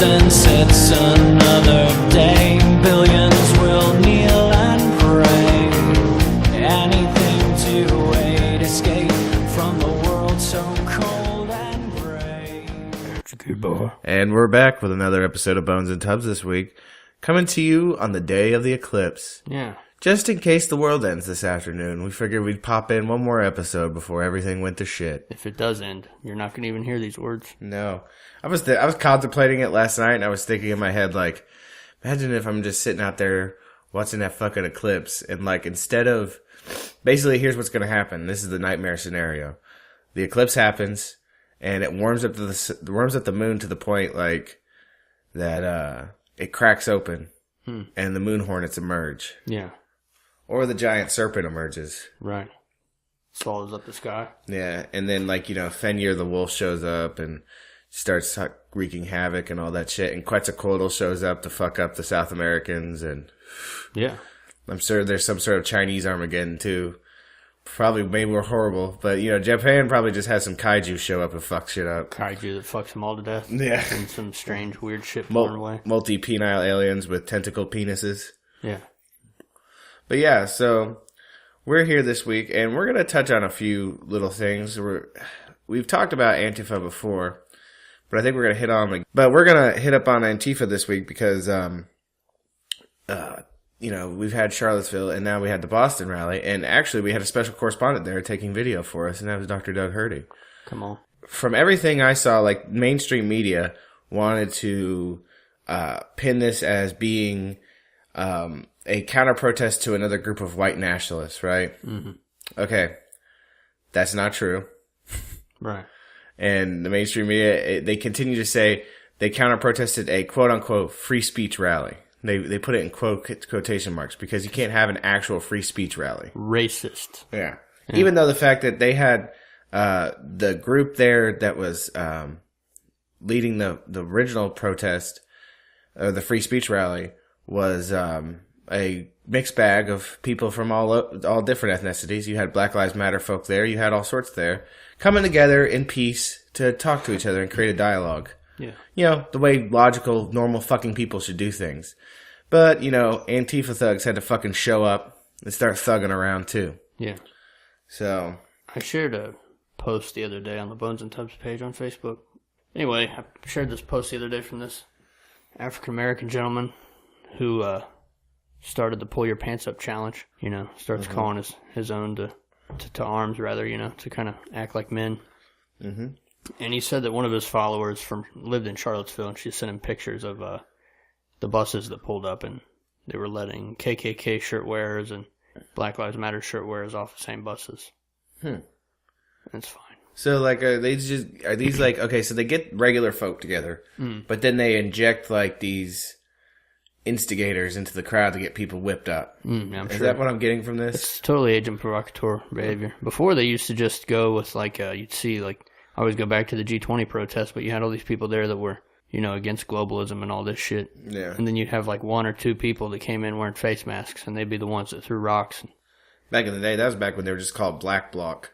And sets another day. Billions will kneel and pray. Anything to aid escape from the world so cold and gray. That's a good boy. And we're back with another episode of Bones and Tubs this week, coming to you on the day of the eclipse. Yeah. Just in case the world ends this afternoon, we figured we'd pop in one more episode before everything went to shit. If it does end, you're not going to even hear these words. No. I was contemplating it last night, and I was thinking in my head, like, imagine if I'm just sitting out there watching that fucking eclipse, and, like, instead of... Basically, here's what's going to happen. This is the nightmare scenario. The eclipse happens, and it warms up the moon to the point, like, that it cracks open, and the moon hornets emerge. Yeah. Or the giant serpent emerges. Right. Swallows up the sky. Yeah, and then, like, Fenrir the wolf shows up and starts wreaking havoc and all that shit. And Quetzalcoatl shows up to fuck up the South Americans. And yeah. I'm sure there's some sort of Chinese Armageddon, too. Probably maybe more horrible. But, Japan probably just has some kaiju show up and fuck shit up. Kaiju that fucks them all to death. Yeah. And some strange, weird shit blown away. Multi-penile aliens with tentacle penises. Yeah. But yeah, so we're here this week, and we're going to touch on a few little things. We've talked about Antifa before, but I think we're going to hit on... But we're going to hit up on Antifa this week because, we've had Charlottesville, and now we had the Boston rally, and actually we had a special correspondent there taking video for us, and that was Dr. Doug Hurdy. Come on. From everything I saw, like, mainstream media wanted to pin this as being... a counter-protest to another group of white nationalists, right? Mm-hmm. Okay. That's not true. Right. And the mainstream media, they continue to say they counter-protested a quote-unquote free speech rally. They put it in quotation marks because you can't have an actual free speech rally. Racist. Yeah. Even though the fact that they had the group there that was leading the original protest, or the free speech rally, was... a mixed bag of people from all different ethnicities. You had Black Lives Matter folk there. You had all sorts there coming together in peace to talk to each other and create a dialogue. Yeah. The way logical, normal fucking people should do things. But, Antifa thugs had to fucking show up and start thugging around too. Yeah. So. I shared a post the other day on the Bones and Tubs page on Facebook. Anyway, I shared this post the other day from this African-American gentleman who, started the pull your pants up challenge, starts calling his own to arms rather, to kind of act like men. Mm-hmm. And he said that one of his followers lived in Charlottesville, and she sent him pictures of the buses that pulled up, and they were letting KKK shirt wearers and Black Lives Matter shirt wearers off the same buses. That's fine. So, like, are these like, okay, so they get regular folk together, but then they inject, like, these instigators into the crowd to get people whipped up. Is that what I'm getting from this? It's totally agent provocateur behavior. Before, they used to just go with, like, you'd see, like, I always go back to the G20 protests, but you had all these people there that were, against globalism and all this shit. Yeah. And then you'd have, like, one or two people that came in wearing face masks, and they'd be the ones that threw rocks. Back in the day, that was back when they were just called Black Bloc.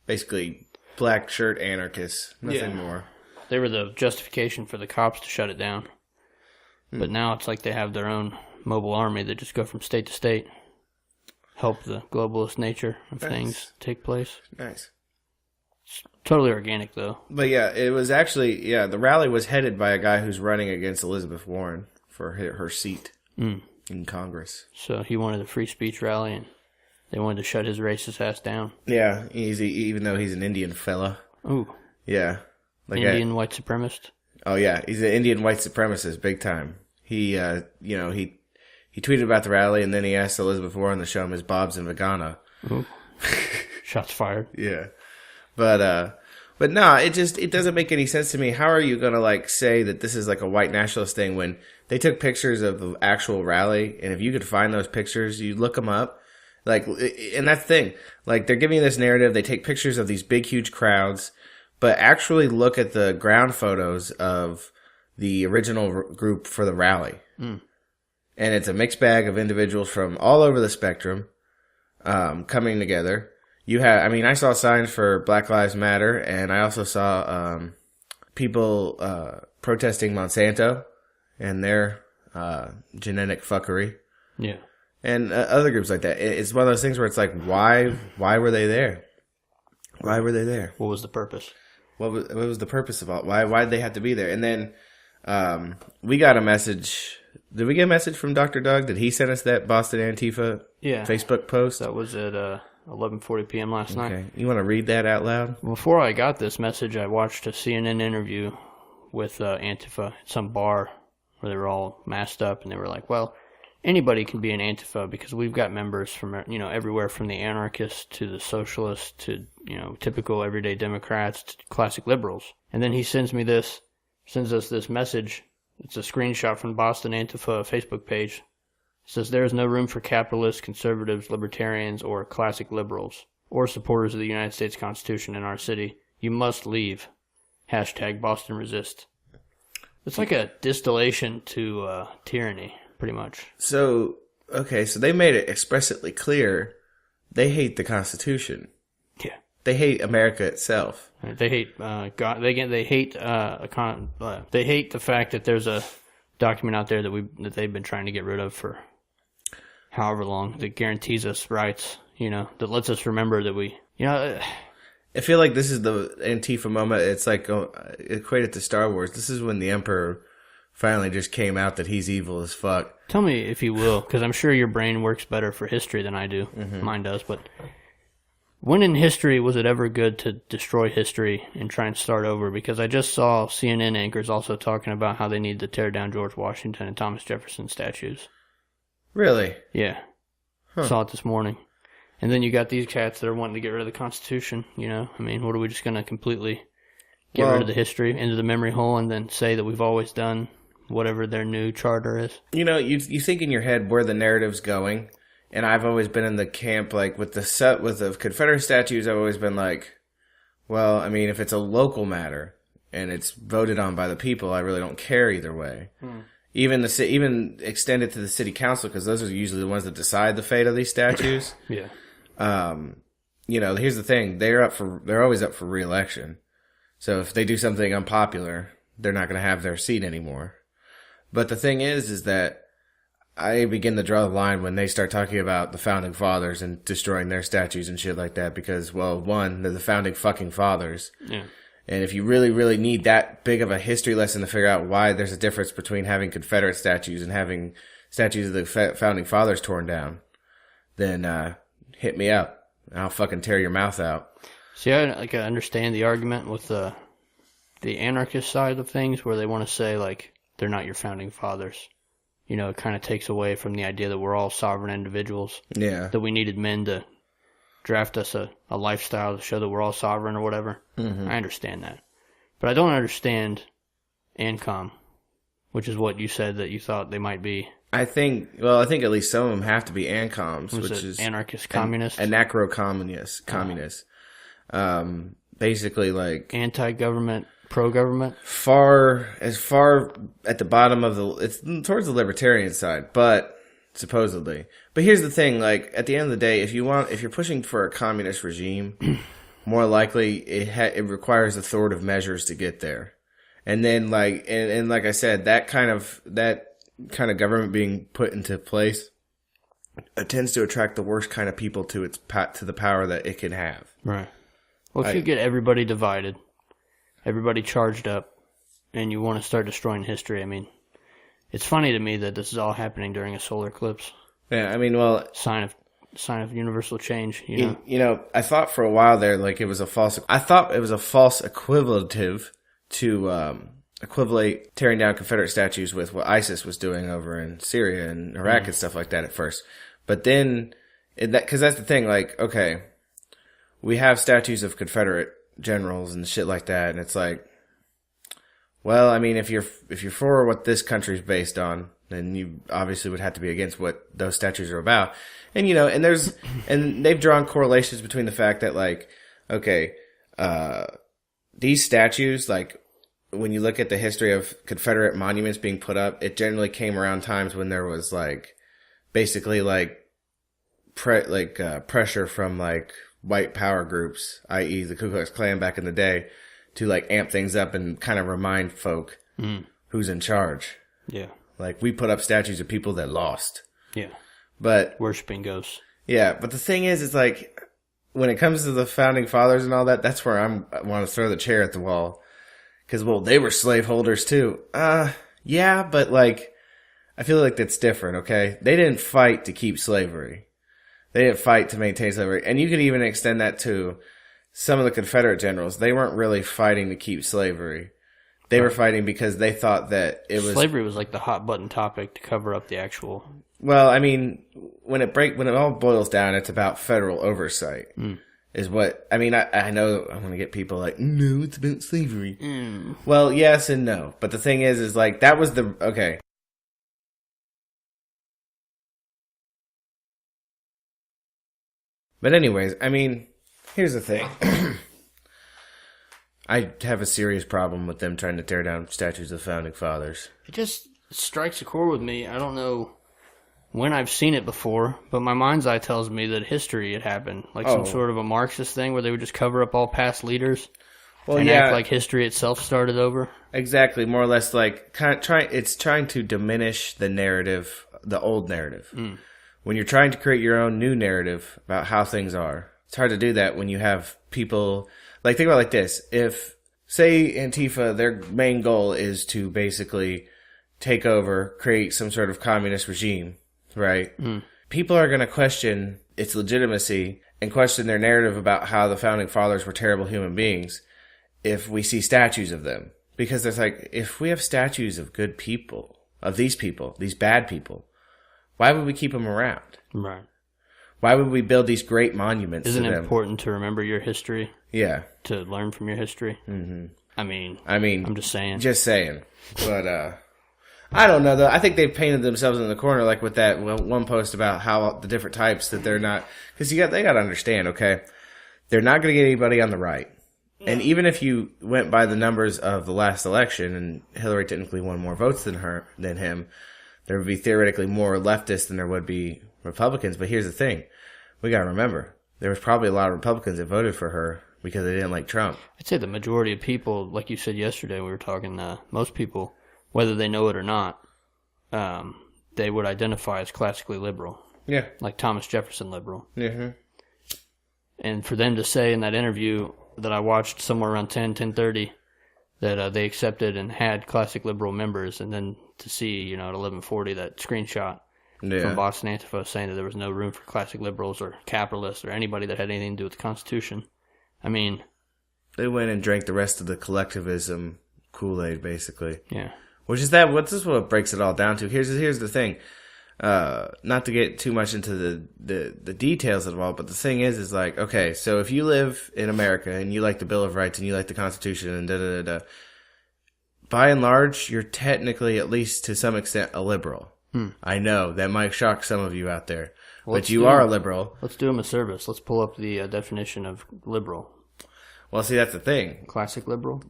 Basically, black shirt anarchists. Nothing more. They were the justification for the cops to shut it down. But now it's like they have their own mobile army that just go from state to state, help the globalist nature of things take place. Nice. It's totally organic, though. But yeah, it was actually, the rally was headed by a guy who's running against Elizabeth Warren for her seat in Congress. So he wanted a free speech rally, and they wanted to shut his racist ass down. Yeah, even though he's an Indian fella. Ooh. Yeah. Like Indian white supremacist? Oh yeah, he's an Indian white supremacist, big time. He, he tweeted about the rally, and then he asked Elizabeth Warren to show him his bobs and vagina. Ooh. Shots fired. Yeah, but no, it doesn't make any sense to me. How are you gonna say that this is like a white nationalist thing when they took pictures of the actual rally, and if you could find those pictures, you look them up. Like, and that's the thing. Like, they're giving you this narrative. They take pictures of these big, huge crowds, but actually look at the ground photos of the original group for the rally. Mm. And it's a mixed bag of individuals from all over the spectrum coming together. I saw signs for Black Lives Matter, and I also saw people protesting Monsanto and their genetic fuckery. Yeah. And other groups like that. It's one of those things where it's like, why were they there? Why were they there? What was the purpose? What was the purpose of all? Why did they have to be there? And then we got a message. Did we get a message from Dr. Doug? Did he send us that Boston Antifa Facebook post? That was at 11:40 p.m. last night. Okay. You want to read that out loud? Before I got this message, I watched a CNN interview with Antifa at some bar where they were all masked up, and they were like, well, anybody can be an Antifa because we've got members from, everywhere from the anarchists to the socialists to, typical everyday Democrats to classic liberals. And then he sends us this message. It's a screenshot from Boston Antifa Facebook page. It says, there is no room for capitalists, conservatives, libertarians, or classic liberals, or supporters of the United States Constitution in our city. You must leave. # Boston Resist. It's like a distillation to tyranny. Pretty much. So they made it explicitly clear they hate the Constitution. Yeah. They hate America itself. They hate God. They hate they hate the fact that there's a document out there that they've been trying to get rid of for however long that guarantees us rights. That lets us remember that we. I feel like this is the Antifa moment. It's like equated to Star Wars. This is when the Emperor finally just came out that he's evil as fuck. Tell me if you will, because I'm sure your brain works better for history than I do. Mm-hmm. Mine does, but when in history was it ever good to destroy history and try and start over? Because I just saw CNN anchors also talking about how they need to tear down George Washington and Thomas Jefferson statues. Really? Yeah. Huh. Saw it this morning. And then you got these cats that are wanting to get rid of the Constitution, what are we just going to completely get rid of the history into the memory hole and then say that we've always done whatever their new charter is? You think in your head where the narrative's going, and I've always been in the camp, like, with the Confederate statues, I've always been like, well, if it's a local matter, and it's voted on by the people, I really don't care either way. Even extend it to the city council, because those are usually the ones that decide the fate of these statues. Yeah. Here's the thing, they're always up for re-election. So if they do something unpopular, they're not going to have their seat anymore. But the thing is that I begin to draw the line when they start talking about the founding fathers and destroying their statues and shit like that because, well, one, they're the founding fucking fathers. Yeah. And if you really, really need that big of a history lesson to figure out why there's a difference between having Confederate statues and having statues of the founding fathers torn down, then hit me up. I'll fucking tear your mouth out. See, I understand the argument with the anarchist side of things where they want to say, like, they're not your founding fathers. It kind of takes away from the idea that we're all sovereign individuals. Yeah. That we needed men to draft us a lifestyle to show that we're all sovereign or whatever. Mm-hmm. I understand that. But I don't understand ANCOM, which is what you said that you thought they might be. I think at least some of them have to be ANCOMs, which is anarchist communists. Anarcho-communist. Basically, like anti-government, pro-government. Far at the bottom of it's towards the libertarian side, but supposedly. But here's the thing: like at the end of the day, if you're pushing for a communist regime, more likely it requires authoritative measures to get there, and then like I said, that kind of government being put into place, it tends to attract the worst kind of people to the power that it can have. Right. Well, if you get everybody divided, everybody charged up, and you want to start destroying history, it's funny to me that this is all happening during a solar eclipse. Yeah, well, sign of universal change. I thought for a while there, like it was a false. I thought it was a false equivalentative to equivalate tearing down Confederate statues with what ISIS was doing over in Syria and Iraq and stuff like that at first. But then, because that's the thing, like, okay, we have statues of Confederate generals and shit like that, and it's like, well, if you're for what this country's based on, then you obviously would have to be against what those statues are about. And, and they've drawn correlations between the fact that, like, okay, these statues, like, when you look at the history of Confederate monuments being put up, it generally came around times when there was, like, basically, like, pressure from, like, white power groups, i.e. the Ku Klux Klan back in the day, to, like, amp things up and kind of remind folk who's in charge. Yeah. Like, we put up statues of people that lost. Yeah. But worshipping ghosts. Yeah, but the thing is, it's like, when it comes to the founding fathers and all that, that's where I want to throw the chair at the wall. Because, well, they were slaveholders too. Yeah, but, like, I feel like that's different, okay? They didn't fight to keep slavery. They didn't fight to maintain slavery. And you could even extend that to some of the Confederate generals. They weren't really fighting to keep slavery. They were fighting because they thought that it was... Slavery was like the hot button topic to cover up the actual... Well, I mean, when it all boils down, it's about federal oversight. Is what... I mean, I know I'm going to get people like, no, it's about slavery. Well, yes and no. But the thing is like, that was the... Okay. But anyways, I mean, here's the thing. I have a serious problem with them trying to tear down statues of the Founding Fathers. It just strikes a chord with me. I don't know when I've seen it before, but my mind's eye tells me that history had happened. Like some sort of a Marxist thing where they would just cover up all past leaders and act like history itself started over. Exactly. More or less like it's trying to diminish the narrative, the old narrative. When you're trying to create your own new narrative about how things are, it's hard to do that when you have people... Like, think about it like this. If, say, Antifa, their main goal is to basically take over, create some sort of communist regime, right? People are going to question its legitimacy and question their narrative about how the Founding Fathers were terrible human beings if we see statues of them. Because it's like, if we have statues of good people, these bad people, why would we keep them around? Right. Why would we build these great monuments Isn't to them? it important to remember your history? Yeah. To learn from your history? I mean, I'm just saying. Just saying. But, I don't know, though. I think they've painted themselves in the corner, like with that one post about how the different types that they're not... Because they got to understand, okay? They're not going to get anybody on the right. And even if you went by the numbers of the last election, and Hillary technically won more votes than him, there would be theoretically more leftists than there would be Republicans. But here's the thing. We got to remember, there was probably a lot of Republicans that voted for her because they didn't like Trump. I'd say the majority of people, like you said yesterday, we were talking, most people, whether they know it or not, they would identify as classically liberal. Yeah. Like Thomas Jefferson liberal. Mm-hmm. And for them to say in that interview that I watched somewhere around 10:30, that they accepted and had classic liberal members, and then to see, at 11:40, that screenshot from Boston Antifa saying that there was no room for classic liberals or capitalists or anybody that had anything to do with the Constitution. I mean... They went and drank the rest of the collectivism Kool-Aid, basically. Yeah. Which is this is what breaks it all down to. Here's the thing. Not to get too much into the details of it all, but the thing is like, okay, so if you live in America and you like the Bill of Rights and you like the Constitution and da-da-da-da, by and large, you're technically, at least to some extent, a liberal. I know, that might shock some of you out there, but you are a liberal. Let's do them a service. Let's pull up the definition of liberal. Well, see, that's the thing. Classic liberal?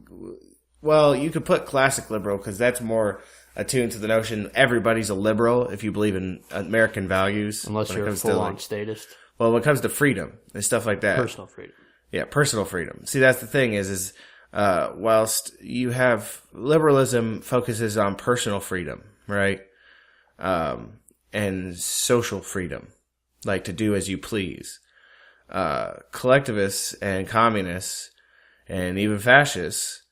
Well, you could put classic liberal because that's more attuned to the notion everybody's a liberal if you believe in American values. Unless you're a full-on statist. Well, when it comes to freedom and stuff like that. Personal freedom. Yeah, personal freedom. See, that's the thing is whilst you have liberalism focuses on personal freedom, right? And social freedom, like to do as you please. Collectivists and communists and even fascists,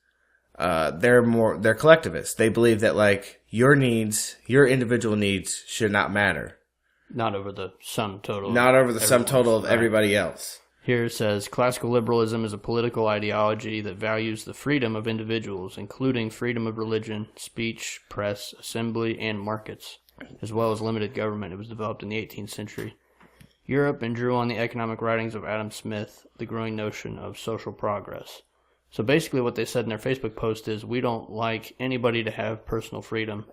they're collectivists. They believe that like your individual needs should not matter. Not over the sum total. Not over the sum total of everybody else. Here it says, classical liberalism is a political ideology that values the freedom of individuals, including freedom of religion, speech, press, assembly, and markets, as well as limited government. It was developed in the 18th century Europe and drew on the economic writings of Adam Smith, the growing notion of social progress. So basically what they said in their Facebook post is, we don't like anybody to have personal freedom.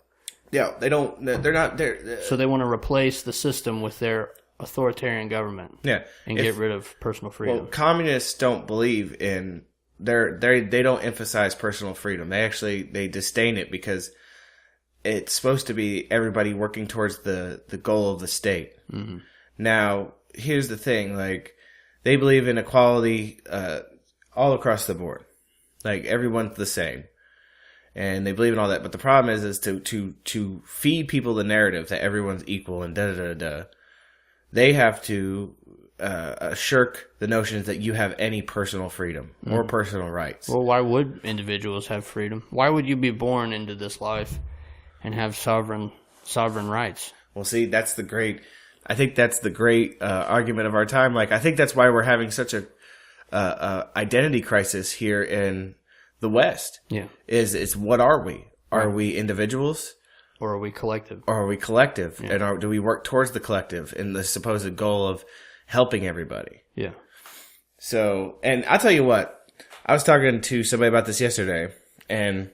Yeah, they don't. They're not. So they want to replace the system with their authoritarian government. Yeah, and get rid of personal freedom. Well, communists don't believe in they don't emphasize personal freedom. They disdain it because it's supposed to be everybody working towards the goal of the state. Mm-hmm. Now, here's the thing: like they believe in equality all across the board. Like everyone's the same. And they believe in all that, but the problem is to feed people the narrative that everyone's equal and they have to shirk the notions that you have any personal freedom or personal rights. Well, why would individuals have freedom? Why would you be born into this life and have sovereign rights? Well, see, I think that's the great argument of our time. Like, I think that's why we're having such a identity crisis here in the West. Yeah. Is what are we? Are we individuals? Or are we collective? Yeah. And do we work towards the collective in the supposed goal of helping everybody? Yeah. So, and I'll tell you what, I was talking to somebody about this yesterday, and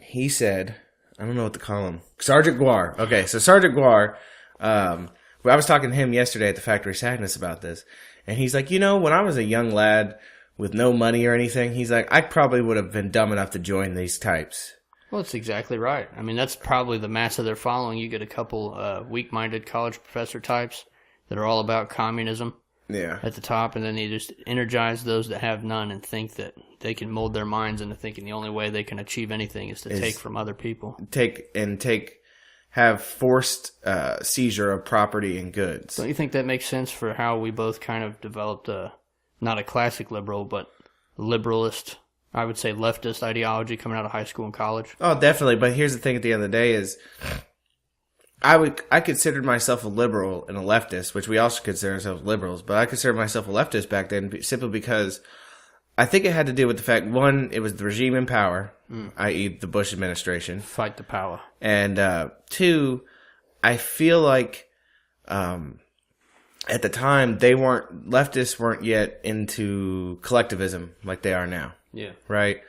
he said, I don't know what to call him. Sergeant Guar. Okay, so Sergeant Guar, I was talking to him yesterday at the Factory Sadness about this, and he's like, when I was a young lad with no money or anything, he's like, I probably would have been dumb enough to join these types. Well, that's exactly right. I mean, that's probably the mass of their following. You get a couple weak-minded college professor types that are all about communism at the top, and then they just energize those that have none and think that they can mold their minds into thinking the only way they can achieve anything is to take from other people. Have forced seizure of property and goods. Don't you think that makes sense for how we both kind of developed not a classic liberal, but liberalist, I would say leftist ideology coming out of high school and college? Oh, definitely. But here's the thing at the end of the day is I considered myself a liberal and a leftist, which we also consider ourselves liberals, but I considered myself a leftist back then simply because I think it had to do with the fact, one, it was the regime in power, i.e. the Bush administration. Fight the power. And two, I feel like at the time leftists weren't yet into collectivism like they are now. Yeah. Right?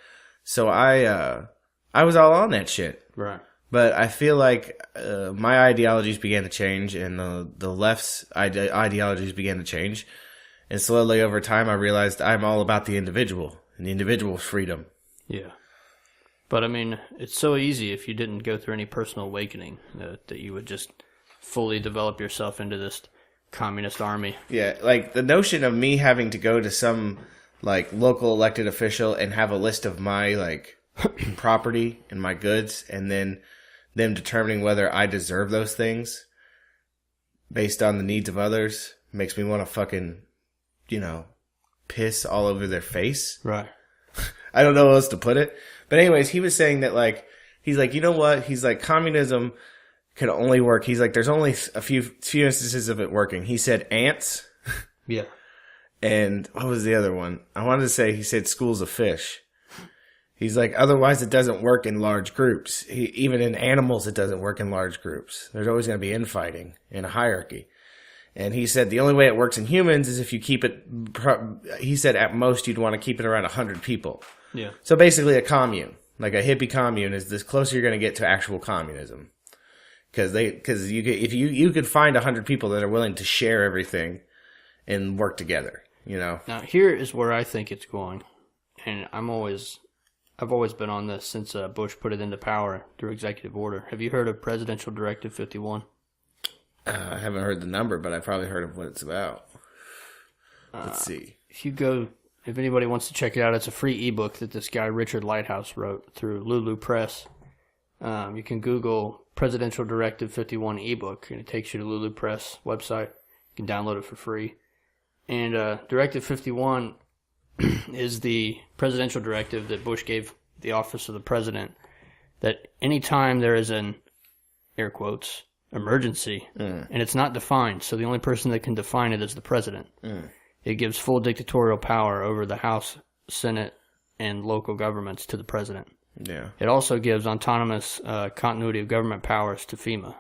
So I was all on that shit. Right. But I feel like my ideologies began to change, and the left's ideologies began to change. And slowly over time, I realized I'm all about the individual and the individual's freedom. Yeah. But, I mean, it's so easy if you didn't go through any personal awakening that you would just fully develop yourself into this communist army. Yeah, like the notion of me having to go to some like local elected official and have a list of my like property and my goods, and then them determining whether I deserve those things based on the needs of others makes me want to fucking, piss all over their face. Right. I don't know how else to put it. But anyways, he was saying that like, he's like, you know what? He's like, communism can only work. He's like, there's only a few instances of it working. He said ants. Yeah. And what was the other one? I wanted to say, he said schools of fish. He's like, otherwise it doesn't work in large groups. Even in animals, it doesn't work in large groups. There's always going to be infighting and a hierarchy. And he said the only way it works in humans is if you keep it, he said at most you'd want to keep it around 100 people. Yeah. So basically a commune, like a hippie commune, is the closer you're going to get to actual communism. Because if you could find 100 people that are willing to share everything and work together, Now here is where I think it's going, and I've always been on this since Bush put it into power through executive order. Have you heard of Presidential Directive 51? I haven't heard the number, but I've probably heard of what it's about. Let's see. If anybody wants to check it out, it's a free ebook that this guy Richard Lighthouse wrote through Lulu Press. You can Google Presidential Directive 51 ebook, and it takes you to Lulu Press website. You can download it for free. And Directive 51 is the presidential directive that Bush gave the office of the president, that anytime there is an, air quotes, emergency, and it's not defined, so the only person that can define it is the president. It gives full dictatorial power over the House, Senate, and local governments to the president. Yeah. It also gives autonomous continuity of government powers to FEMA.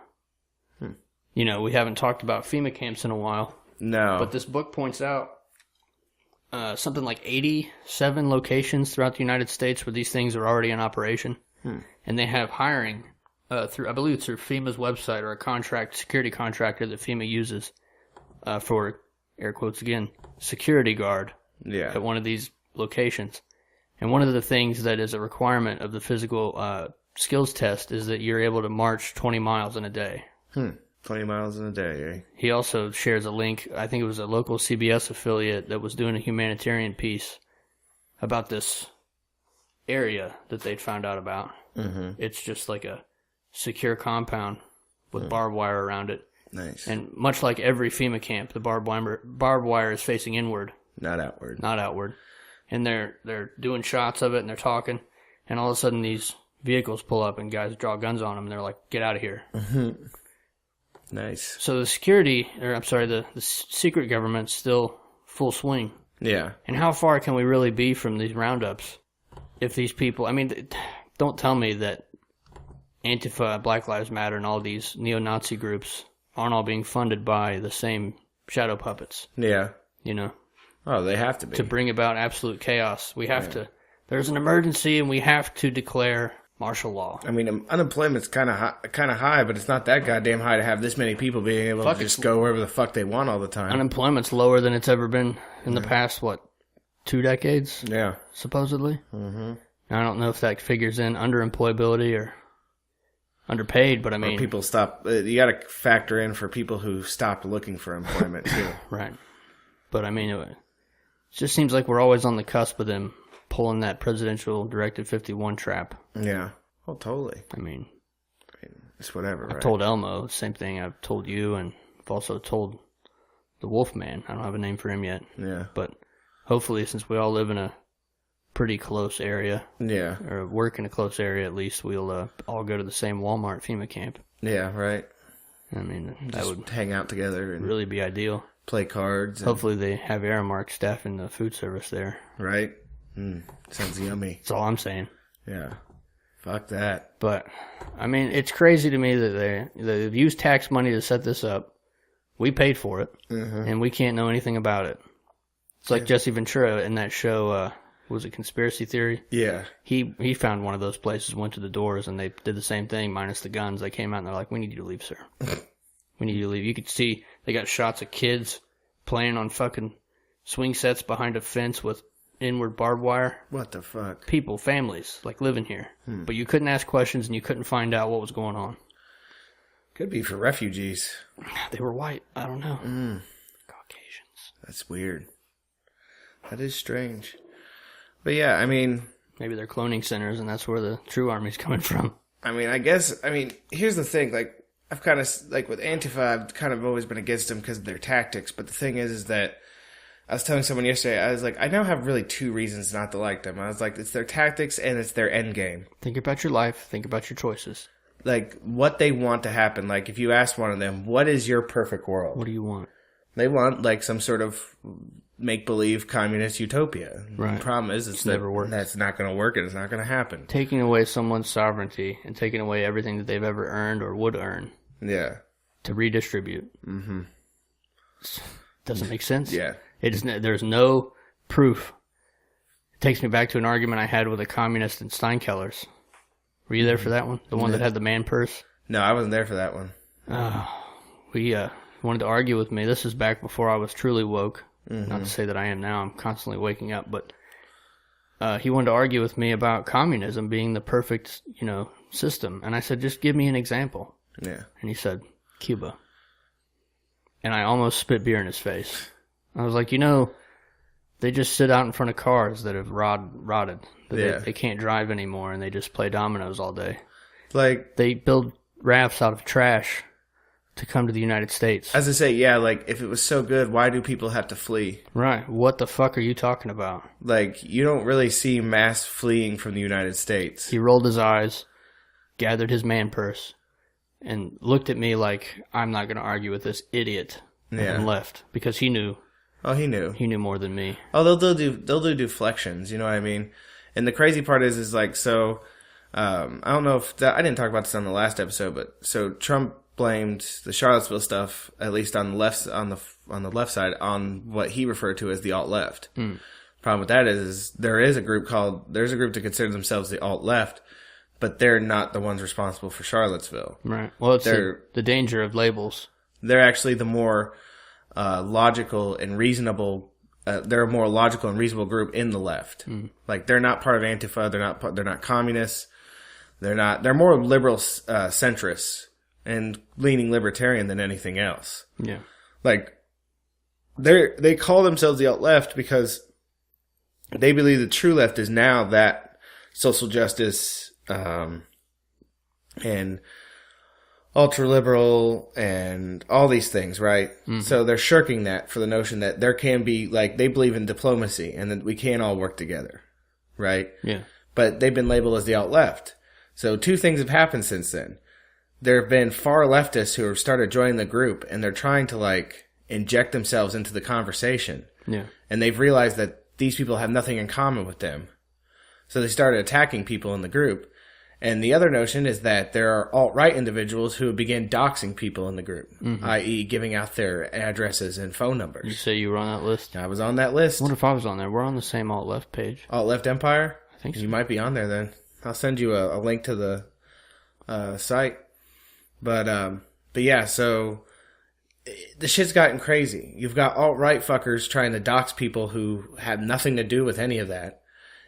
We haven't talked about FEMA camps in a while. No. But this book points out something like 87 locations throughout the United States where these things are already in operation. And they have hiring through, I believe it's through FEMA's website or a security contractor that FEMA uses for, air quotes again, security guard at one of these locations. And one of the things that is a requirement of the physical skills test is that you're able to march 20 miles in a day. 20 miles in a day, eh? He also shares a link. I think it was a local CBS affiliate that was doing a humanitarian piece about this area that they'd found out about. Mm-hmm. It's just like a secure compound with barbed wire around it. Nice. And much like every FEMA camp, the barbed wire is facing inward. Not outward. Not outward. And they're doing shots of it and they're talking. And all of a sudden these vehicles pull up and guys draw guns on them and they're like, get out of here. Mm-hmm. Nice. So the secret government's still full swing. Yeah. And how far can we really be from these roundups if these people, I mean, don't tell me that Antifa, Black Lives Matter, and all these neo-Nazi groups aren't all being funded by the same shadow puppets. Yeah. You know? Oh, they have to be. To bring about absolute chaos. We have to, there's an emergency and we have to declare martial law. I mean, unemployment's kind of high, but it's not that goddamn high to have this many people being able to just go wherever the fuck they want all the time. Unemployment's lower than it's ever been in the past, 2 decades? Yeah. Supposedly? Mm-hmm. I don't know if that figures in underemployability or underpaid, but I mean... Or people stop... You got to factor in for people who stopped looking for employment, too. Right. But I mean, it just seems like we're always on the cusp of them pulling that presidential Directive 51 trap. Yeah. Oh, totally. I mean, it's whatever, right? I've told Elmo the same thing I've told you, and I've also told the Wolfman. I don't have a name for him yet. Yeah. But hopefully, since we all live in a pretty close area, or work in a close area at least, we'll all go to the same Walmart FEMA camp. Yeah, right. I mean, that just would hang out together and really be ideal. Play cards. Hopefully they have Aramark staff in the food service there. Right. Sounds yummy. That's all I'm saying. Yeah. Fuck that. But, I mean, it's crazy to me that they've used tax money to set this up. We paid for it, and we can't know anything about it. It's like Jesse Ventura in that show, was it Conspiracy Theory? Yeah. He found one of those places, went to the doors, and they did the same thing, minus the guns. They came out and they're like, we need you to leave, sir. We need you to leave. You could see they got shots of kids playing on fucking swing sets behind a fence with inward barbed wire. What the fuck? People, families, like living here. But you couldn't ask questions and you couldn't find out what was going on. Could be for refugees. They were white. I don't know. Caucasians. That's weird. That is strange. But yeah, I mean... Maybe they're cloning centers and that's where the true army's coming from. I mean, here's the thing. Like, I've kind of, like with Antifa, I've kind of always been against them because of their tactics. But the thing is that I was telling someone yesterday, I was like, I now have really two reasons not to like them. I was like, it's their tactics and it's their end game. Think about your life. Think about your choices. Like, what they want to happen. Like, if you ask one of them, what is your perfect world? What do you want? They want, like, some sort of make-believe communist utopia. Right. The problem is, it's never worked. That's not going to work and it's not going to happen. Taking away someone's sovereignty and taking away everything that they've ever earned or would earn. Yeah. To redistribute. Mm-hmm. Doesn't make sense. Yeah. There's no proof. It takes me back to an argument I had with a communist in Steinkellers. Were you there for that one? The one that had the man purse? No, I wasn't there for that one. He wanted to argue with me. This is back before I was truly woke. Not to say that I am now. I'm constantly waking up. But he wanted to argue with me about communism being the perfect, system. And I said, just give me an example. Yeah. And he said, Cuba. And I almost spit beer in his face. I was like, they just sit out in front of cars that have rotted. They can't drive anymore, and they just play dominoes all day. Like, they build rafts out of trash to come to the United States. As I say, yeah, like, if it was so good, why do people have to flee? Right. What the fuck are you talking about? Like, you don't really see mass fleeing from the United States. He rolled his eyes, gathered his man purse, and looked at me like, I'm not going to argue with this idiot, and left. Because he knew. Oh, he knew. He knew more than me. Oh, they'll do deflections, you know what I mean? And the crazy part is like, so, I don't know if, I didn't talk about this on the last episode, but, so Trump blamed the Charlottesville stuff, at least on the left side, on what he referred to as the alt-left. Problem with that is there is a group there's a group to consider themselves the alt-left but they're not the ones responsible for Charlottesville. Right. Well, it's the danger of labels. They're actually the more logical and reasonable. They're a more logical and reasonable group in the left. Like they're not part of Antifa. They're not communists. They're more liberal centrists and leaning libertarian than anything else. Yeah. Like they call themselves the alt left because they believe the true left is now that social justice and ultra liberal and all these things, right? So they're shirking that for the notion that there can be, like, they believe in diplomacy and that we can all work together, right? Yeah. But they've been labeled as the alt left. So two things have happened since then. There have been far leftists who have started joining the group, and they're trying to, like, inject themselves into the conversation. Yeah. And they've realized that these people have nothing in common with them. So they started attacking people in the group. And the other notion is that there are alt-right individuals who begin doxing people in the group, i.e. giving out their addresses and phone numbers. You say you were on that list? I was on that list. I wonder if I was on there. We're on the same alt-left page. Alt-left Empire? I think so. You might be on there then. I'll send you a link to the site. But yeah, so the shit's gotten crazy. You've got alt-right fuckers trying to dox people who have nothing to do with any of that.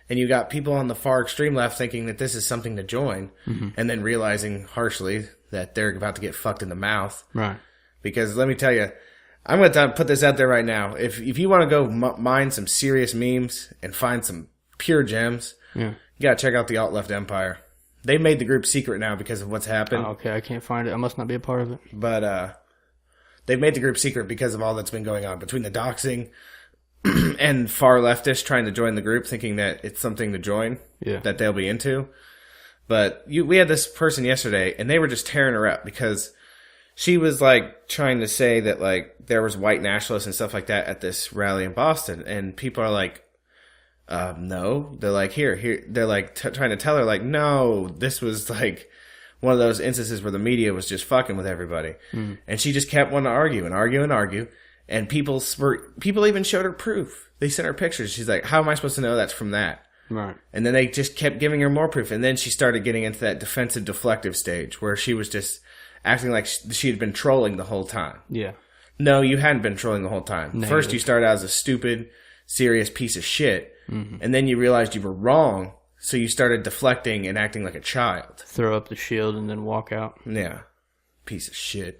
And you got people on the far extreme left thinking that this is something to join, and then realizing harshly that they're about to get fucked in the mouth. Right. Because let me tell you, I'm going to put this out there right now. If you want to go mine some serious memes and find some pure gems, you got to check out the alt-left Empire. They made the group secret now because of what's happened. Oh, okay, I can't find it. I must not be a part of it. But they've made the group secret because of all that's been going on between the doxing and far leftists trying to join the group, thinking that it's something to join, that they'll be into. But we had this person yesterday, and they were just tearing her up because she was like trying to say that like there was white nationalists and stuff like that at this rally in Boston, and people are like, no. They're like, here. They're like trying to tell her like, no, this was like one of those instances where the media was just fucking with everybody, and she just kept wanting to argue and argue and argue. And people even showed her proof. They sent her pictures. She's like, how am I supposed to know that's from that? Right. And then they just kept giving her more proof. And then she started getting into that defensive deflective stage where she was just acting like she had been trolling the whole time. Yeah. No, you hadn't been trolling the whole time. Negative. First, you started out as a stupid, serious piece of shit. And then you realized you were wrong. So you started deflecting and acting like a child. Throw up the shield and then walk out. Yeah. Piece of shit.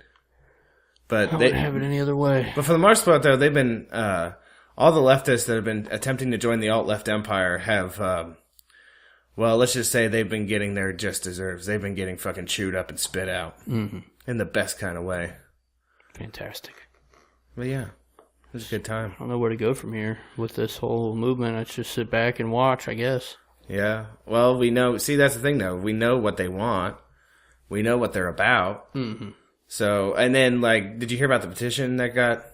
But I wouldn't have it any other way. But for the most part, though, they've been all the leftists that have been attempting to join the alt-left empire have, well, let's just say they've been getting their just deserves. They've been getting fucking chewed up and spit out in the best kind of way. Fantastic. But yeah, it was a good time. I don't know where to go from here with this whole movement. Let's just sit back and watch, I guess. Yeah. Well, we know. See, that's the thing, though. We know what they want. We know what they're about. So, and then, like, did you hear about the petition that got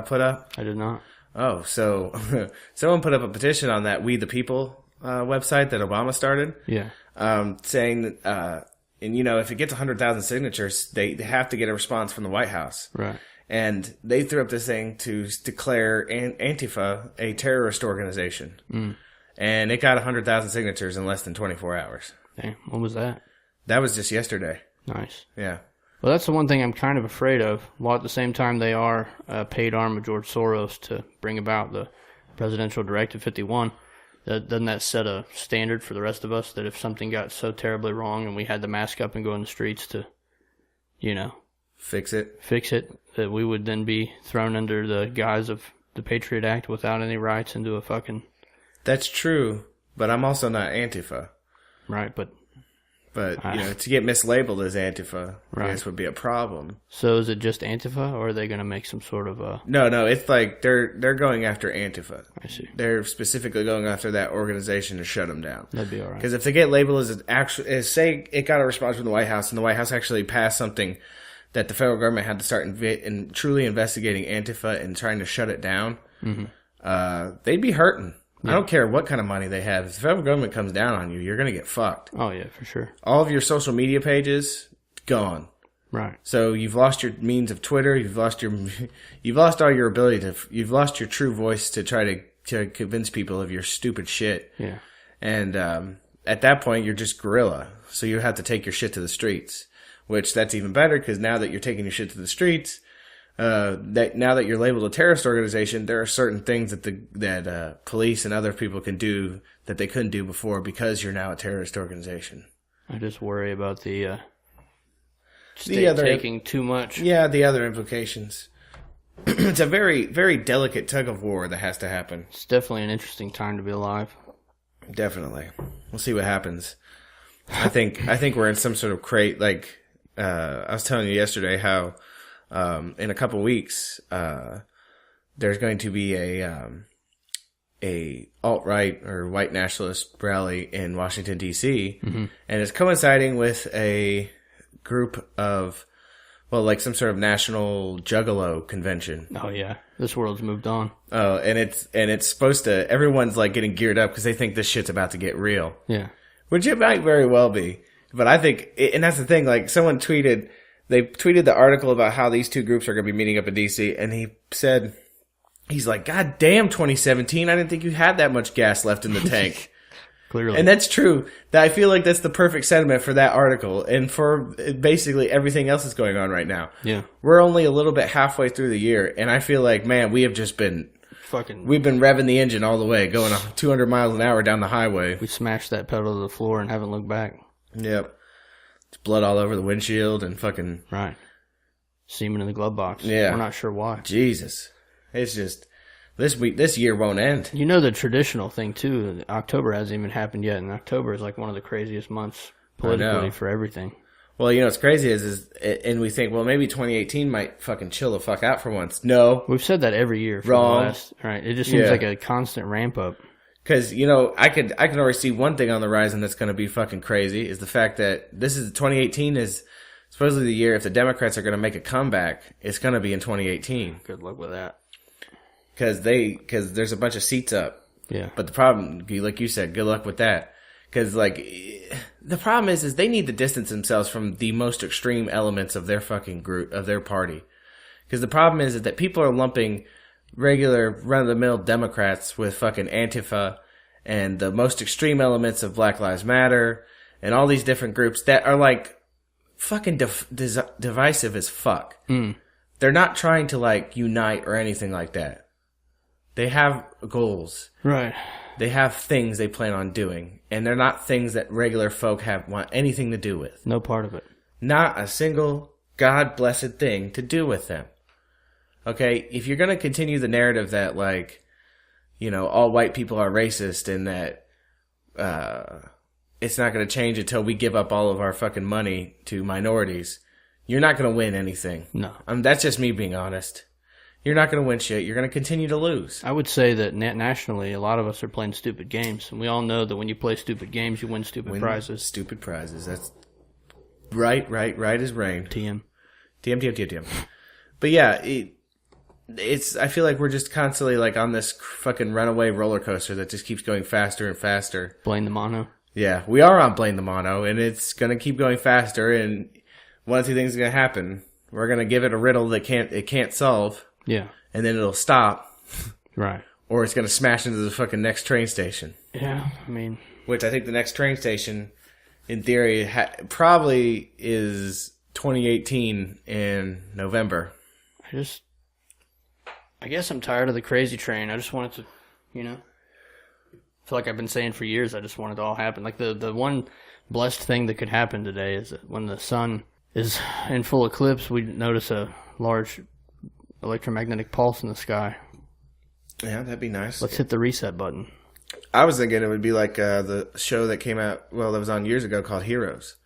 put up? I did not. Oh, so someone put up a petition on that We the People website that Obama started. Yeah. Saying that, and you know, if it gets 100,000 signatures, they have to get a response from the White House. Right. And they threw up this thing to declare Antifa a terrorist organization. And it got 100,000 signatures in less than 24 hours. Damn, when was that? That was just yesterday. Nice. Yeah. Well, that's the one thing I'm kind of afraid of, while at the same time they are a paid arm of George Soros to bring about the Presidential Directive 51. Doesn't that set a standard for the rest of us that if something got so terribly wrong and we had to mask up and go in the streets to, you know, fix it, that we would then be thrown under the guise of the Patriot Act without any rights into a fucking... That's true, but I'm also not Antifa. Right, but you know, to get mislabeled as Antifa, I guess would be a problem. So is it just Antifa, or are they going to make some sort of a... No, it's like they're going after Antifa. I see. They're specifically going after that organization to shut them down. That'd be all right. Because if they get labeled as say it got a response from the White House, and the White House actually passed something that the federal government had to start truly investigating Antifa and trying to shut it down, they'd be hurting. I don't care what kind of money they have. If the federal government comes down on you, you're going to get fucked. Oh, yeah, for sure. All of your social media pages, gone. Right. So you've lost your means of Twitter. You've lost all your ability you've lost your true voice to try to convince people of your stupid shit. Yeah. And at that point, you're just guerrilla. So you have to take your shit to the streets, which that's even better because now that you're taking your shit to the streets, that now that you're labeled a terrorist organization, there are certain things that police and other people can do that they couldn't do before because you're now a terrorist organization. I just worry about the state taking too much. Yeah, the other implications. It's a very, very delicate tug of war that has to happen. It's definitely an interesting time to be alive. Definitely. We'll see what happens. I think we're in some sort of crate. Like I was telling you yesterday, how in a couple weeks there's going to be a alt-right or white nationalist rally in Washington D.C. And it's coinciding with a group of, well, like some sort of national juggalo convention. Oh yeah, this world's moved on. Oh, and it's supposed to. Everyone's like getting geared up because they think this shit's about to get real. Yeah, which it might very well be. But I think, and that's the thing. Like someone tweeted, they tweeted the article about how these two groups are going to be meeting up in DC, and he said, he's like, "God damn, 2017! I didn't think you had that much gas left in the tank." Clearly. And that's true. I feel like that's the perfect sentiment for that article and for basically everything else that's going on right now. Yeah. We're only a little bit halfway through the year, and I feel like, man, we have just been we've been revving the engine all the way, going 200 miles an hour down the highway. We smashed that pedal to the floor and haven't looked back. Yep. It's blood all over the windshield and fucking... Right. Semen in the glove box. Yeah. We're not sure why. Jesus. It's just... This year won't end. You know the traditional thing, too. October hasn't even happened yet, and October is like one of the craziest months politically for everything. Well, you know what's crazy is, and we think, well, maybe 2018 might fucking chill the fuck out for once. No. We've said that every year for Wrong. the last... Right. It just seems like a constant ramp up. Because, you know, I can already see one thing on the horizon that's going to be fucking crazy is the fact that 2018 is supposedly the year if the Democrats are going to make a comeback, it's going to be in 2018. Good luck with that. Because there's a bunch of seats up. Yeah. But the problem, like you said, good luck with that. Because, like, the problem is they need to distance themselves from the most extreme elements of their fucking group, of their party. Because the problem is that people are lumping regular run-of-the-mill Democrats with fucking Antifa and the most extreme elements of Black Lives Matter and all these different groups that are, like, fucking divisive as fuck. They're not trying to, like, unite or anything like that. They have goals. Right. They have things they plan on doing. And they're not things that regular folk want anything to do with. No part of it. Not a single God-blessed thing to do with them. Okay? If you're going to continue the narrative that, like, you know, all white people are racist and that it's not going to change until we give up all of our fucking money to minorities, you're not going to win anything. No. That's just me being honest. You're not going to win shit. You're going to continue to lose. I would say that nationally, a lot of us are playing stupid games. And we all know that when you play stupid games, you win stupid prizes. Stupid prizes. That's right as rain. TM. But yeah, it's. I feel like we're just constantly like on this fucking runaway roller coaster that just keeps going faster and faster. Blame the mono. Yeah, we are on Blame the Mono, and it's going to keep going faster, and one of two things is going to happen. We're going to give it a riddle that it can't solve. Yeah. And then it'll stop. Right. Or it's going to smash into the fucking next train station. Yeah, I mean... Which I think the next train station, in theory, probably is 2018 in November. I guess I'm tired of the crazy train. I just want it to, you know... I feel like I've been saying for years, I just want it to all happen. Like, the one blessed thing that could happen today is that when the sun is in full eclipse, we notice a large... electromagnetic pulse in the sky. Yeah, that'd be nice. Let's hit the reset button. I was thinking it would be like the show that came out, well, that was on years ago called Heroes.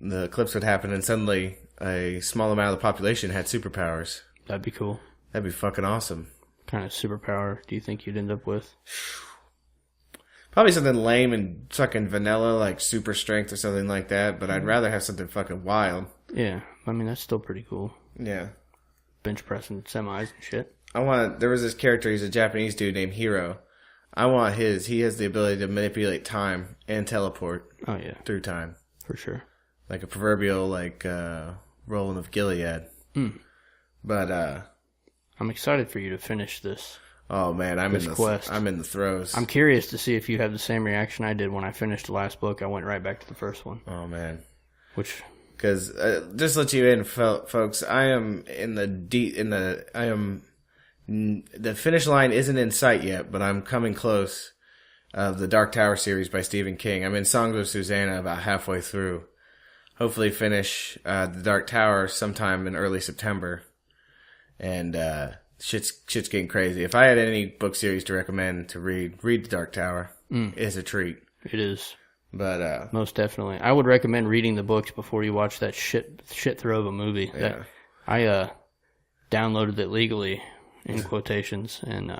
The eclipse would happen and suddenly a small amount of the population had superpowers. That'd be cool. That'd be fucking awesome. What kind of superpower do you think you'd end up with? Probably something lame and fucking vanilla, like super strength or something like that, but I'd rather have something fucking wild. Yeah, I mean, that's still pretty cool. Yeah. Bench pressing semis and shit. There was this character, he's a Japanese dude named Hiro. I want he has the ability to manipulate time and teleport. Oh, yeah. Through time. For sure. Like a proverbial, like, Roland of Gilead. But, I'm excited for you to finish this. Oh man, I'm in the throes. I'm curious to see if you have the same reaction I did when I finished the last book. I went right back to the first one. Oh man, because just to let you in, folks, I am the finish line isn't in sight yet, but I'm coming close. Of the Dark Tower series by Stephen King. I'm in Songs of Susanna about halfway through. Hopefully finish the Dark Tower sometime in early September. And shit's getting crazy. If I had any book series to recommend to read The Dark Tower. It's a treat. It is. But most definitely. I would recommend reading the books before you watch that shit throw of a movie. Yeah. I downloaded it legally, in quotations, and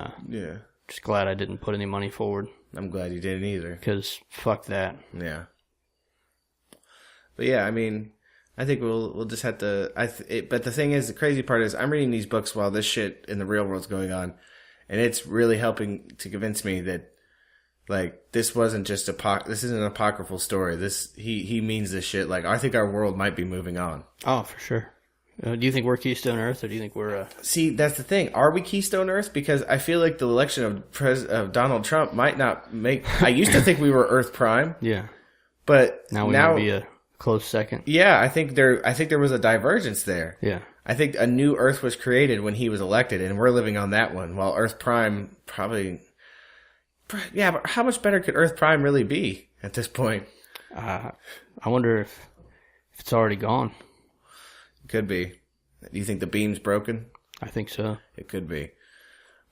just glad I didn't put any money forward. I'm glad you didn't either. Because fuck that. Yeah. But yeah, I mean, I think we'll just have to. But the thing is, the crazy part is, I'm reading these books while this shit in the real world's going on, and it's really helping to convince me that, like, this wasn't just this isn't an apocryphal story. He means this shit. Like, I think our world might be moving on. Oh, for sure. Do you think we're Keystone Earth, or do you think we're... See, that's the thing. Are we Keystone Earth? Because I feel like the election of Donald Trump might not make... I used to think we were Earth Prime. Yeah. But now we might be a close second. Yeah, I think there was a divergence there. Yeah. I think a new Earth was created when he was elected, and we're living on that one, while Earth Prime probably... Yeah, but how much better could Earth Prime really be at this point? I wonder if it's already gone. Could be. Do you think the beam's broken? I think so. It could be.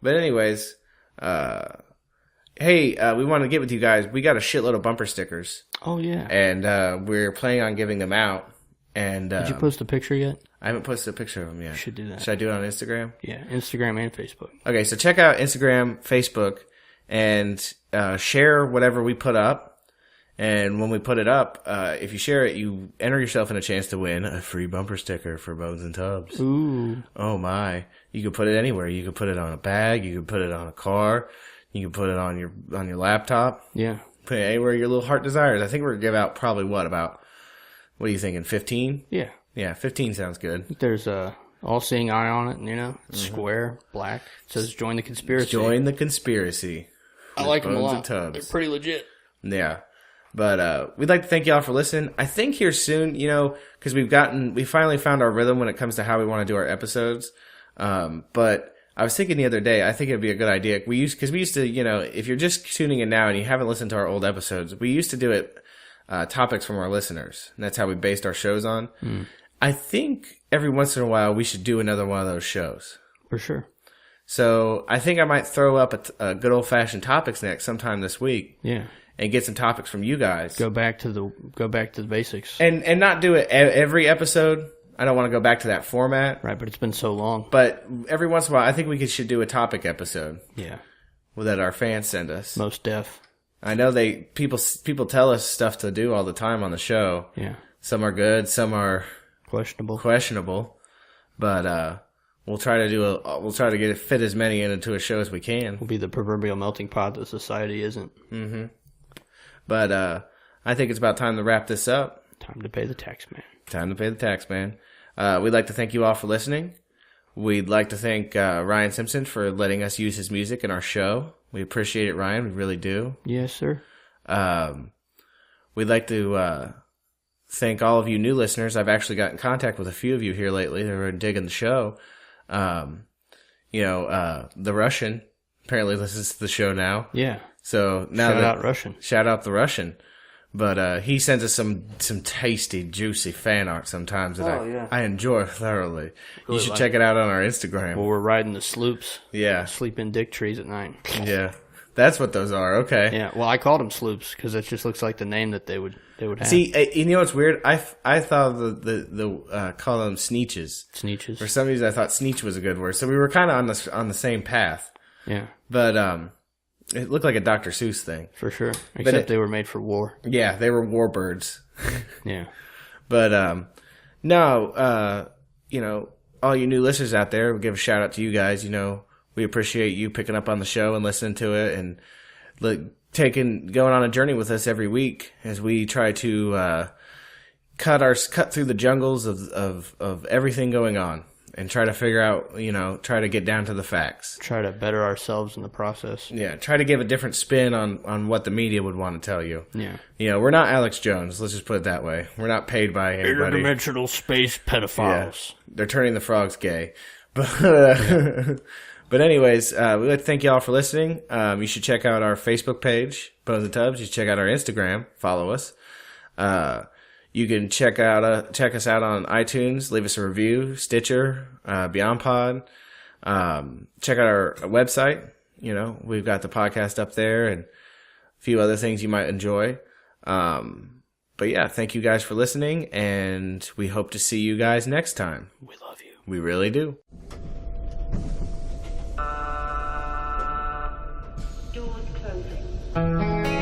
But anyways, hey, we want to get with you guys. We got a shitload of bumper stickers. Oh, yeah. And we're planning on giving them out. And did you post a picture yet? I haven't posted a picture of them yet. You should do that. Should I do it on Instagram? Yeah, Instagram and Facebook. Okay, so check out Instagram, Facebook, and share whatever we put up. And when we put it up, if you share it, you enter yourself in a chance to win a free bumper sticker for Bones and Tubs. Ooh. Oh my. You could put it anywhere. You could put it on a bag. You could put it on a car. You could put it on your laptop. Yeah. Put it anywhere your little heart desires. I think we're going to give out probably what are you thinking, 15? Yeah. Yeah, 15 sounds good. There's a all-seeing eye on it, It's square, black. It says join the conspiracy. Join the conspiracy. I like them a lot. Tubs. They're pretty legit. Yeah. But we'd like to thank y'all for listening. I think here soon, because we finally found our rhythm when it comes to how we want to do our episodes. But I was thinking the other day, I think it'd be a good idea. We used to, if you're just tuning in now and you haven't listened to our old episodes, we used to do it topics from our listeners. And that's how we based our shows on. I think every once in a while we should do another one of those shows. For sure. So I think I might throw up a good old fashioned topics next sometime this week. Yeah. And get some topics from you guys. Go back to the basics. And not do it every episode. I don't want to go back to that format. Right, but it's been so long. But every once in a while, I think we should do a topic episode. Yeah. That our fans send us. Most deaf. I know people tell us stuff to do all the time on the show. Yeah. Some are good, some are questionable. But we'll try to get it fit as many into a show as we can. We'll be the proverbial melting pot that society isn't. Mm-hmm. But I think it's about time to wrap this up. Time to pay the tax man. We'd like to thank you all for listening. We'd like to thank Ryan Simpson for letting us use his music in our show. We appreciate it, Ryan. We really do. Yes, sir. We'd like to thank all of you new listeners. I've actually got in contact with a few of you here lately that were digging the show. The Russian apparently listens to the show now. Yeah. So now shout out the Russian. But he sends us some tasty, juicy fan art sometimes that I enjoy thoroughly. You should check it out on our Instagram. Well, we're riding the sloops. Yeah. Sleep in dick trees at night. Yeah. That's what those are. Okay. Yeah. Well, I called them sloops because it just looks like the name that they would have. See, you know what's weird? I thought the call them sneeches. Sneeches. For some reason, I thought sneech was a good word. So we were kind of on the same path. Yeah. But it looked like a Dr. Seuss thing. For sure. Except they were made for war. Yeah, they were warbirds. Yeah. But, all you new listeners out there, we'll give a shout out to you guys. We appreciate you picking up on the show and listening to it and going on a journey with us every week as we try to cut through the jungles of everything going on. and try to figure out, try to get down to the facts. Try to better ourselves in the process. Yeah, try to give a different spin on what the media would want to tell you. Yeah. We're not Alex Jones, let's just put it that way. We're not paid by anybody. Interdimensional space pedophiles. Yeah, they're turning the frogs gay. But but anyways, we'd like to thank y'all for listening. You should check out our Facebook page, Bones and Tubs. You should check out our Instagram, follow us. You can check us out on iTunes, leave us a review, Stitcher, Beyond Pod. Check out our website. We've got the podcast up there and a few other things you might enjoy. But yeah, thank you guys for listening, and we hope to see you guys next time. We love you. We really do. Doors closing.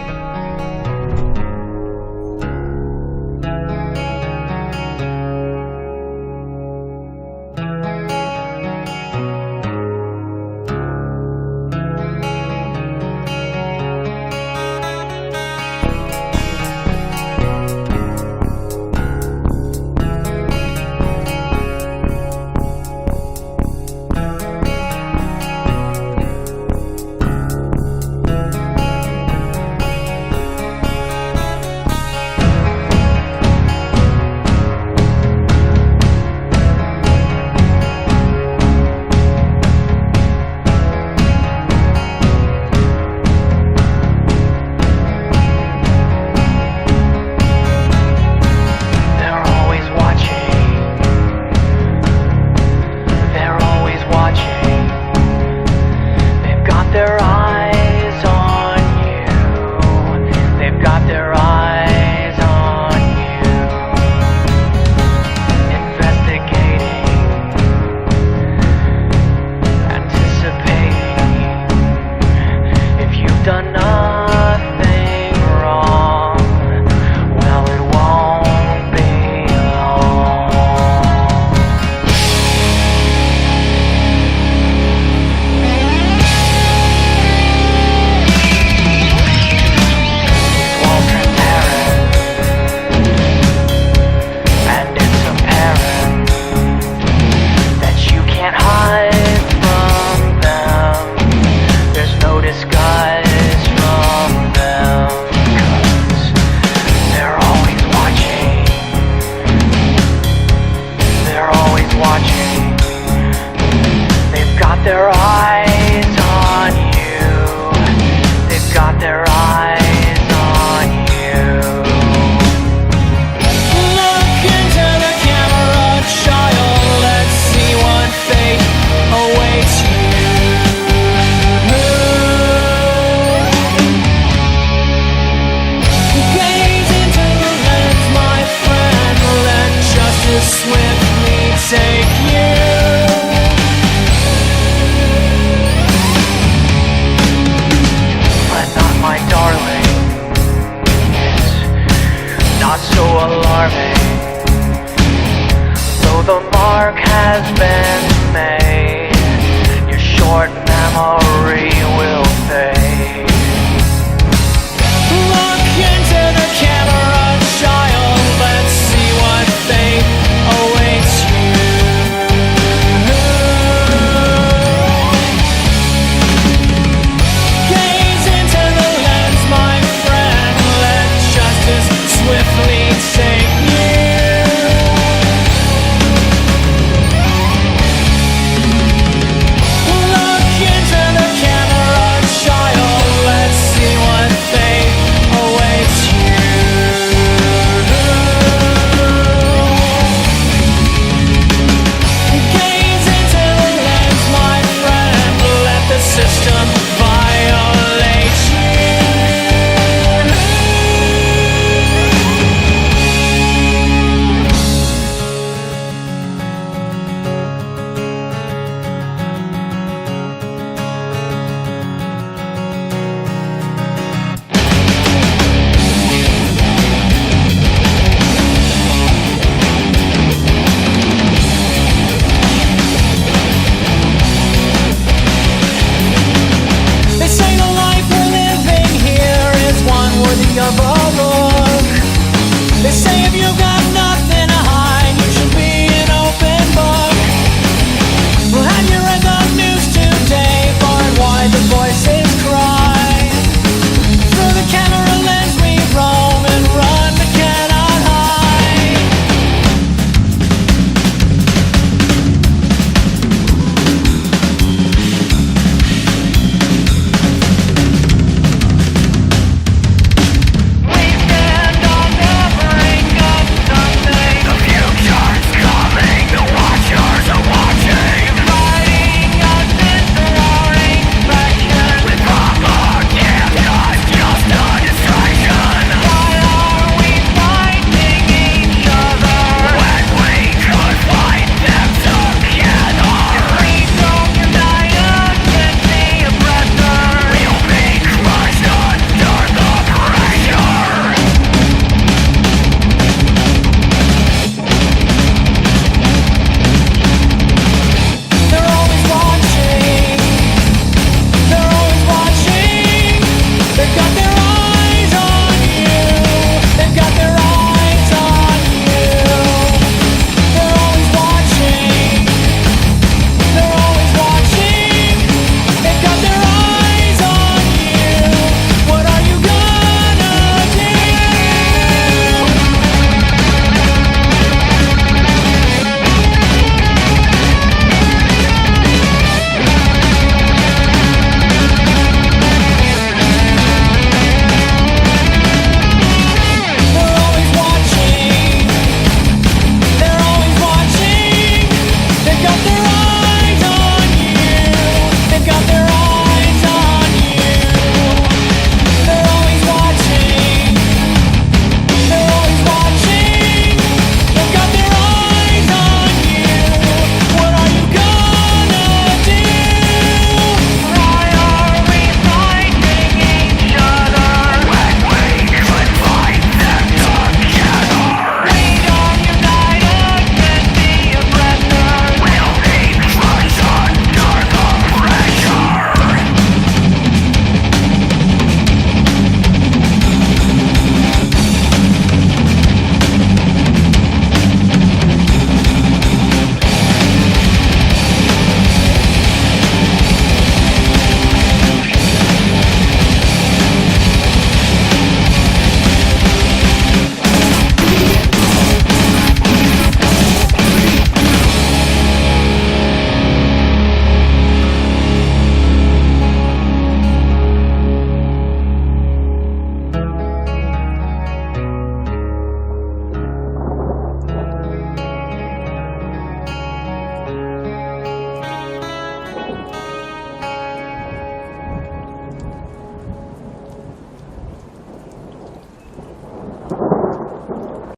System